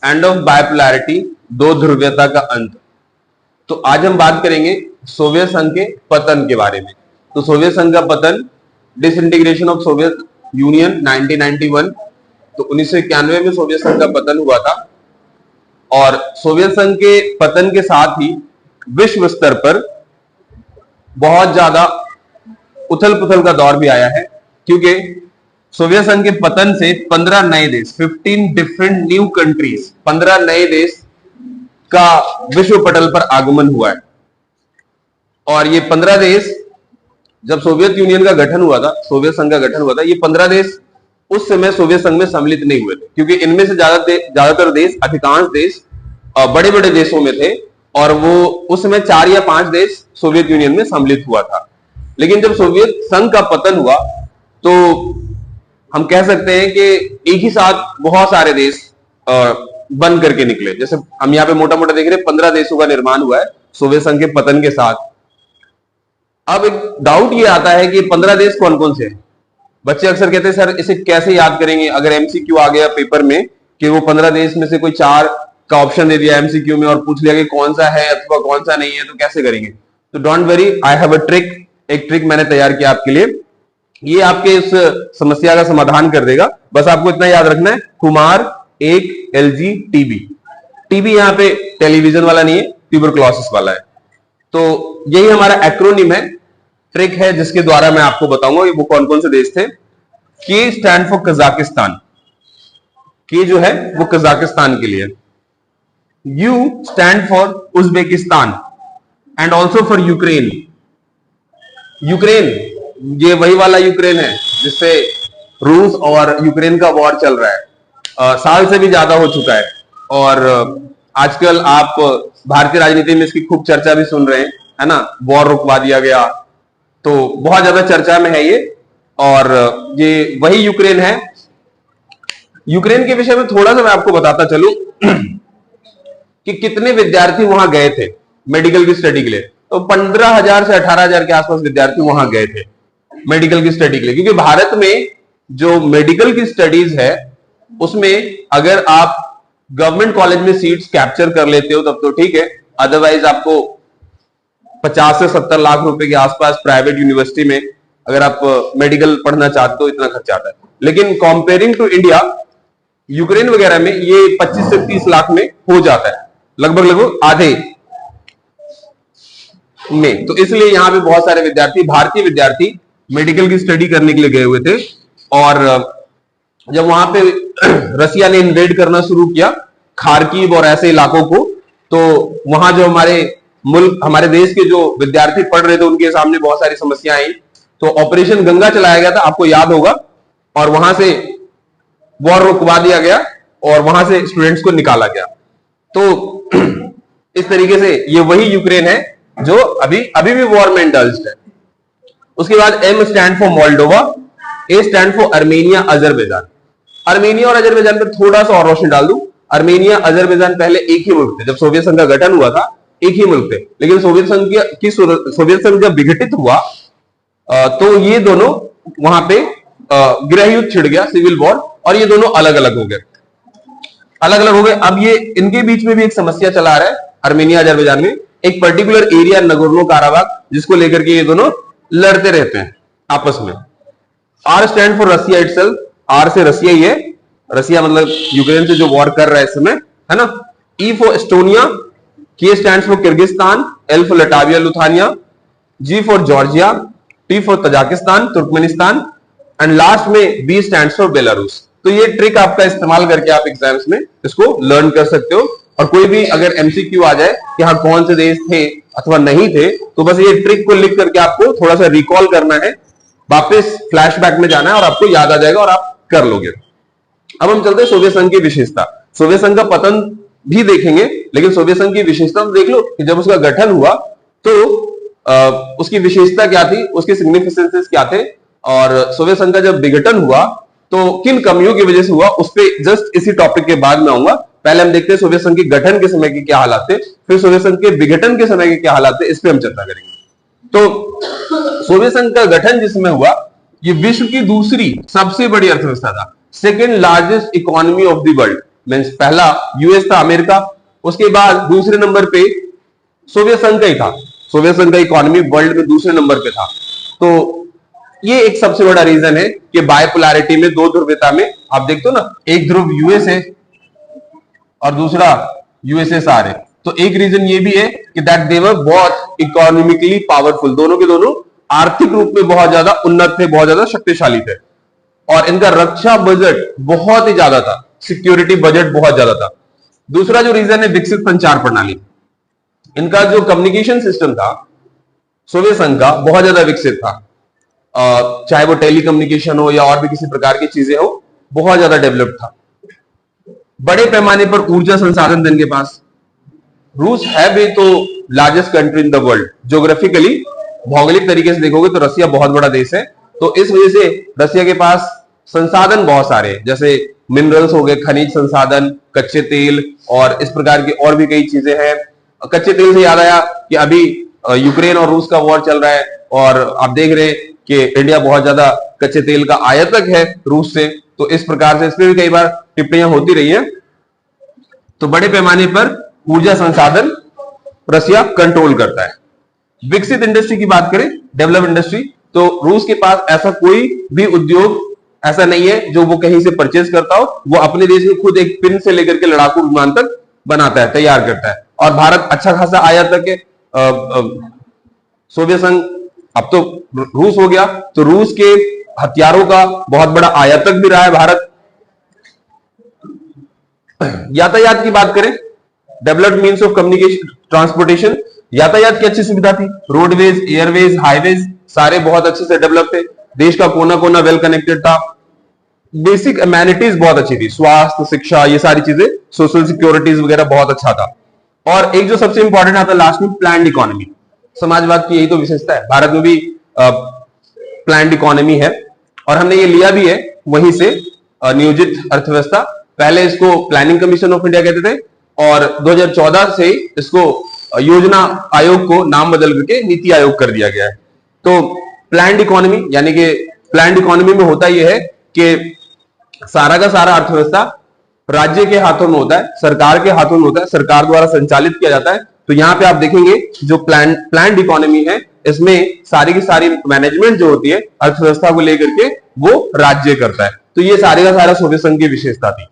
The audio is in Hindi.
एंड ऑफ बायपोलैरिटी, दो ध्रुवीयता का अंत। तो आज हम बात करेंगे सोवियत संघ के पतन के बारे में। तो सोवियत संघ का पतन, डिसइंटीग्रेशन ऑफ सोवियत यूनियन 1991। तो 1991 में सोवियत संघ का पतन हुआ था और सोवियत संघ के पतन के साथ ही विश्व स्तर पर बहुत ज्यादा उथल पुथल का दौर भी आया है, क्योंकि सोवियत संघ के पतन से 15 नए देश, 15 डिफरेंट न्यू कंट्रीज, 15 नए देश का विश्व पटल पर आगमन हुआ है। और ये 15 देश, जब सोवियत यूनियन का गठन हुआ था, सोवियत संघ का गठन हुआ था, ये 15 देश उस समय सोवियत संघ में सम्मिलित नहीं हुए थे, क्योंकि इनमें से ज्यादातर देश, अधिकांश देश बड़े बड़े देशों में थे और वो उस समय 4 या 5 देश सोवियत यूनियन में सम्मिलित हुआ था। लेकिन जब सोवियत संघ का पतन हुआ तो हम कह सकते हैं कि एक ही साथ बहुत सारे देश बन करके निकले। जैसे हम यहाँ पे मोटा मोटा देख रहे हैं, 15 देशों का निर्माण हुआ है सोवियत संघ के पतन के साथ। अब एक डाउट ये आता है कि 15 देश कौन कौन से हैं। बच्चे अक्सर कहते हैं सर इसे कैसे याद करेंगे, अगर एमसीक्यू आ गया पेपर में कि वो 15 देश में से कोई 4 का ऑप्शन दे दिया एमसीक्यू में और पूछ लिया कि कौन सा है अथवा कौन सा नहीं है, तो कैसे करेंगे। तो don't worry, I have a trick. एक ट्रिक मैंने तैयार किया आपके लिए, ये आपके इस समस्या का समाधान कर देगा। बस आपको इतना याद रखना है, कुमार 1 LG TB। टीबी यहाँ पे टेलीविजन वाला नहीं है, ट्यूबरक्लोसिस वाला है। तो यही हमारा एक्रोनिम है, ट्रिक है, जिसके द्वारा मैं आपको बताऊंगा वो कौन कौन से देश थे। के स्टैंड फॉर कजाकिस्तान, के जो है वो कजाकिस्तान के लिए। You stand for Uzbekistan and also for Ukraine. Ukraine, ये वही वाला यूक्रेन है जिससे रूस और यूक्रेन का वॉर चल रहा है, साल से भी ज्यादा हो चुका है। और आजकल आप भारतीय राजनीति में इसकी खूब चर्चा भी सुन रहे हैं, है ना, वॉर रुकवा दिया गया, तो बहुत ज्यादा चर्चा में है ये। और ये वही यूक्रेन है। यूक्रेन के विषय में थोड़ा सा मैं आपको बताता चलूं कि कितने विद्यार्थी वहां गए थे मेडिकल की स्टडी के लिए। तो 15,000 से 18,000 के आसपास विद्यार्थी वहां गए थे मेडिकल की स्टडी के लिए, क्योंकि भारत में जो मेडिकल की स्टडीज है उसमें अगर आप गवर्नमेंट कॉलेज में सीट्स कैप्चर कर लेते हो तब तो ठीक है, अदरवाइज आपको 50 से 70 लाख रुपए के आसपास प्राइवेट यूनिवर्सिटी में अगर आप मेडिकल पढ़ना चाहते हो इतना खर्चा आता है। लेकिन कंपेयरिंग टू इंडिया, यूक्रेन वगैरह में ये 25 से 30 लाख में हो जाता है, लगभग आधे में। तो इसलिए यहां पे बहुत सारे विद्यार्थी, भारतीय विद्यार्थी मेडिकल की स्टडी करने के लिए गए हुए थे। और जब वहां पे रसिया ने इन्वेड करना शुरू किया खार्किव और ऐसे इलाकों को, तो वहां जो हमारे देश के जो विद्यार्थी पढ़ रहे थे उनके सामने बहुत सारी समस्याएं आई। तो ऑपरेशन गंगा चलाया गया था, आपको याद होगा, और वहां से वॉर रुकवा दिया गया और वहां से स्टूडेंट्स को निकाला गया। तो इस तरीके से ये वही यूक्रेन है जो अभी भी वॉर में इंडल्ज्ड है। उसके बाद M stand for Moldova, A stand for Armenia Azerbaijan. Armenia और अजरबैजान पर थोड़ा सा और रोशनी डाल दूं। अर्मेनिया अजरबैजान पहले एक ही मुल्क थे, जब सोवियत संघ का गठन हुआ था एक ही मुल्क थे। लेकिन सोवियत संघ जब विघटित हुआ तो ये दोनों वहां पे गृह युद्ध छिड़ गया, सिविल वॉर, और ये दोनों अलग अलग हो गए। अब ये इनके बीच में भी एक समस्या चला रहा है अर्मेनिया अजरबैजान में, एक पर्टिकुलर एरिया नगोर्नो काराबाख, जिसको लेकर के ये दोनों लड़ते रहते हैं आपस में। R stand for Russia itself, R से रसिया ही है, रसिया मतलब यूक्रेन से जो वॉर कर रहा है इस समय, है ना। E for Estonia, K stand for Kyrgyzstan, L for Latvia Lithuania, G for Georgia, T for Tajikistan Turkmenistan, and last में बी स्टैंड फॉर बेलारूस। तो ये ट्रिक आपका इस्तेमाल करके आप एग्जाम्स में इसको लर्न कर सकते हो। और कोई भी अगर एमसीक्यू आ जाए कि हाँ कौन से देश थे अथवा नहीं थे, तो बस ये ट्रिक को लिख करके आपको थोड़ा सा रिकॉल करना है, वापस फ्लैशबैक में जाना है और आपको याद आ जाएगा और आप कर लोगे। अब हम चलते हैं सोवियत संघ की विशेषता। सोवियत संघ का पतन भी देखेंगे, लेकिन सोवियत संघ की विशेषता तो देख लो कि जब उसका गठन हुआ तो उसकी विशेषता क्या थी, उसके सिग्निफिकेंसेस क्या थे, और सोवियत संघ का जब विघटन हुआ तो किन कमियों की वजह से हुआ, उस पर जस्ट इसी टॉपिक के बाद में आऊंगा। पहले हम देखते हैं सोवियत संघ के गठन के समय के क्या हालात थे, फिर सोवियत संघ के विघटन के समय के क्या हालात थे, इस पर हम चर्चा करेंगे। तो सोवियत संघ का गठन जिसमें हुआ, ये विश्व की दूसरी सबसे बड़ी अर्थव्यवस्था था, second largest economy of the world. Means पहला यूएस था, अमेरिका, उसके बाद दूसरे नंबर पे सोवियत संघ का ही था। सोवियत संघ का इकोनॉमी वर्ल्ड में दूसरे नंबर पे था। तो ये एक सबसे बड़ा रीजन है कि बायपोलैरिटी में, दो ध्रुवीयता में, आप देखते हो ना, एक ध्रुव यूएस है और दूसरा यूएसएसआर है। तो एक रीजन ये भी है कि that they were both economically powerful, दोनों के दोनों आर्थिक रूप में बहुत ज्यादा उन्नत थे, बहुत ज्यादा शक्तिशाली थे, और इनका रक्षा बजट बहुत ही ज्यादा था, सिक्योरिटी बजट बहुत ज्यादा था। दूसरा जो रीजन है विकसित संचार प्रणाली। इनका जो कम्युनिकेशन सिस्टम था सोवियत संघ का बहुत ज्यादा विकसित था, चाहे वो टेली कम्युनिकेशन हो या और भी किसी प्रकार की चीजें हो, बहुत ज्यादा डेवलप्ड था। बड़े पैमाने पर ऊर्जा संसाधन इनके पास। रूस है भी तो largest country in the world, geographically, भौगोलिक तरीके से देखोगे तो रसिया बहुत बड़ा देश है। तो इस वजह से रसिया के पास संसाधन बहुत सारे हैं, जैसे मिनरल्स हो गए, खनिज संसाधन, कच्चे तेल, और इस प्रकार की और भी कई चीजें हैं। कच्चे तेल से याद आया कि अभी यूक्रेन और रूस का वॉर चल रहा है, और आप देख रहे हैं कि इंडिया बहुत ज्यादा कच्चे तेल का आयातक है रूस से। तो इस प्रकार से इसमें भी कई बार टिप्पणियां होती रही हैं। तो बड़े पैमाने पर ऊर्जा संसाधन रसिया कंट्रोल करता है। विकसित इंडस्ट्री की बात करें, डेवलप इंडस्ट्री, तो रूस के पास ऐसा कोई भी उद्योग ऐसा नहीं है जो वो कहीं से परचेज करता हो। वो अपने देश में खुद एक पिन से लेकर के लड़ाकू विमान तक बनाता है, तैयार करता है, और भारत अच्छा खासा आयातक है। सोवियत संघ, अब तो रूस हो गया, तो रूस के हथियारों का बहुत बड़ा आयातक भी रहा है भारत। यातायात की बात करें, developed means of communication, transportation, यातायात की अच्छी सुविधा थी, रोडवेज, एयरवेज, हाईवेज सारे बहुत अच्छे से डेवलप थे। देश का कोना कोना वेल कनेक्टेड था। बेसिक एमेनिटीज बहुत अच्छी थी, स्वास्थ्य, शिक्षा, ये सारी चीजें, सोशल सिक्योरिटीज वगैरह बहुत अच्छा था। और एक जो सबसे इंपॉर्टेंट आता है लास्ट में, प्लान्ड इकोनॉमी। समाजवाद की यही तो विशेषता है, भारत में भी प्लान्ड इकोनॉमी है, और हमने ये लिया भी है वहीं से, नियोजित अर्थव्यवस्था। पहले इसको प्लानिंग कमीशन ऑफ इंडिया कहते थे, और 2014 से इसको योजना आयोग को नाम बदल करके नीति आयोग कर दिया गया है। तो प्लान्ड इकोनॉमी, यानी कि प्लान्ड इकोनॉमी में होता यह है कि सारा का सारा अर्थव्यवस्था राज्य के हाथों में होता है, सरकार के हाथों में होता है, सरकार द्वारा संचालित किया जाता है। तो यहां पे आप देखेंगे जो प्लान्ड इकोनॉमी है, इसमें सारी की सारी मैनेजमेंट जो होती है अर्थव्यवस्था को लेकर के, वो राज्य करता है। तो ये सारे का सारा सोवियत संघ की विशेषता थी।